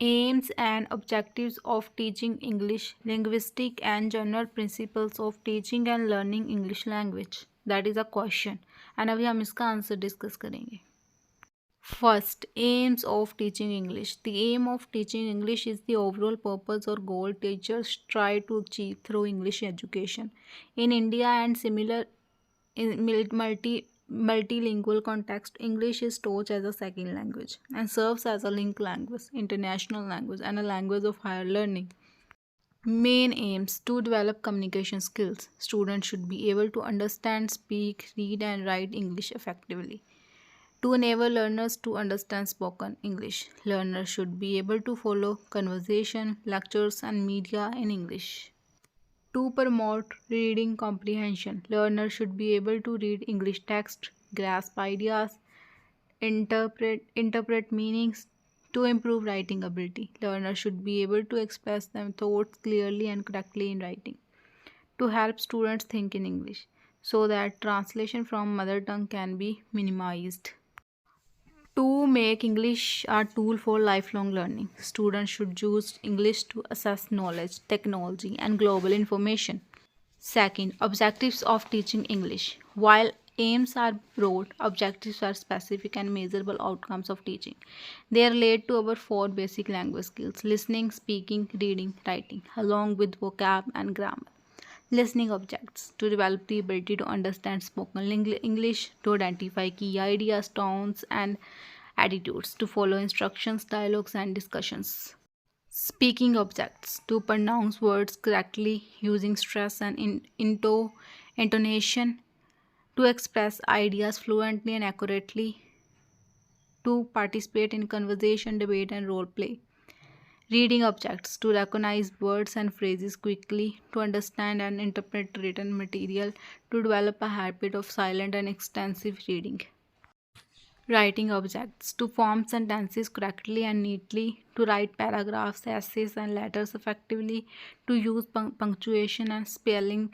Aims and objectives of teaching English, linguistic and general principles of teaching and learning English language. That is a question. And अभी हम इसका answer discuss करेंगे. First, aims of teaching English. The aim of teaching English is the overall purpose or goal teachers try to achieve through English education. In India and similar in multilingual context, English is taught as a second language and serves as a link language, international language, and a language of higher learning. Main aims to develop communication skills. Students should be able to understand, speak, read, and write English effectively. To enable learners to understand spoken English, learners should be able to follow conversation, lectures, and media in English. To promote reading comprehension, learners should be able to read English text, grasp ideas, interpret meanings. To improve writing ability, learners should be able to express their thoughts clearly and correctly in writing. To help students think in English, so that translation from mother tongue can be minimized. To make English a tool for lifelong learning, students should use English to assess knowledge, technology, and global information. Second, objectives of teaching English. While aims are broad, objectives are specific and measurable outcomes of teaching. They relate to our four basic language skills: listening, speaking, reading, writing, along with vocab and grammar. Listening objects to develop the ability to understand spoken English, to identify key ideas, tones, and attitudes, to follow instructions, dialogues, and discussions. Speaking objects to pronounce words correctly using stress and intonation, to express ideas fluently and accurately, to participate in conversation, debate, and role play. Reading objects to recognize words and phrases quickly, to understand and interpret written material, to develop a habit of silent and extensive reading. Writing objects to form sentences correctly and neatly, to write paragraphs, essays, and letters effectively, to use punctuation and spelling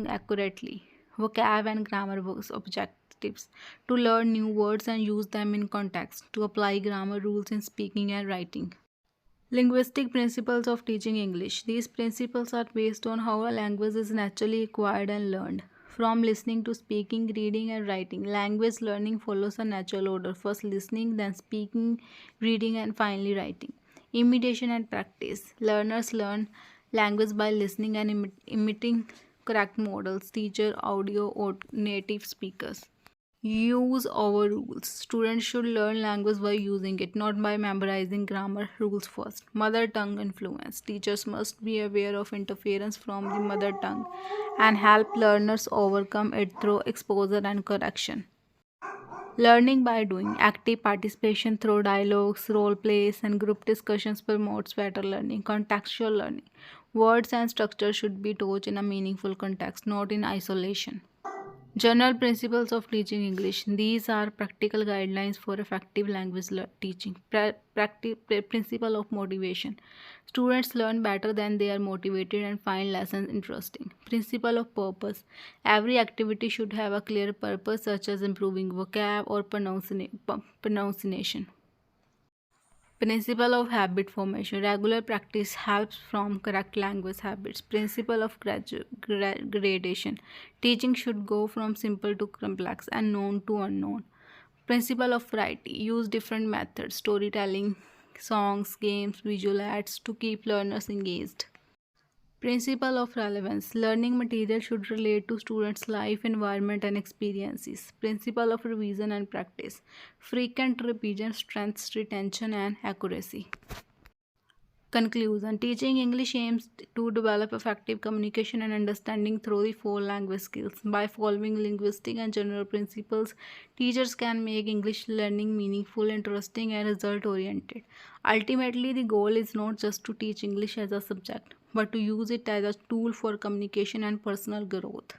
accurately. Vocab and grammar objectives to learn new words and use them in context, to apply grammar rules in speaking and writing. Linguistic principles of teaching English. These principles are based on how a language is naturally acquired and learned. From listening to speaking, reading, and writing, language learning follows a natural order: first listening, then speaking, reading, and finally writing. Imitation and practice. Learners learn language by listening and imitating correct models, teacher, audio, or native speakers. Use over rules. Students should learn language by using it, not by memorizing grammar rules first. Mother tongue influence. Teachers must be aware of interference from the mother tongue and help learners overcome it through exposure and correction. Learning by doing. Active participation through dialogues, role plays, and group discussions promotes better learning. Contextual learning. Words and structure should be taught in a meaningful context, not in isolation. General principles of teaching English. These are practical guidelines for effective language teaching. Principle of motivation. Students learn better than they are motivated and find lessons interesting. Principle of purpose. Every activity should have a clear purpose, such as improving vocab or pronunciation. Principle of habit formation. Regular practice helps from correct language habits. Principle of gradation. Teaching should go from simple to complex and known to unknown. Principle of variety. Use different methods: storytelling, songs, games, visual aids to keep learners engaged. Principle of relevance. Learning material should relate to students' life, environment, and experiences. Principle of revision and practice. Frequent revision strengthens retention and accuracy. Conclusion. Teaching English aims to develop effective communication and understanding through the four language skills. By following linguistic and general principles, teachers can make English learning meaningful, interesting, and result oriented. Ultimately, the goal is not just to teach English as a subject, but to use it as a tool for communication and personal growth.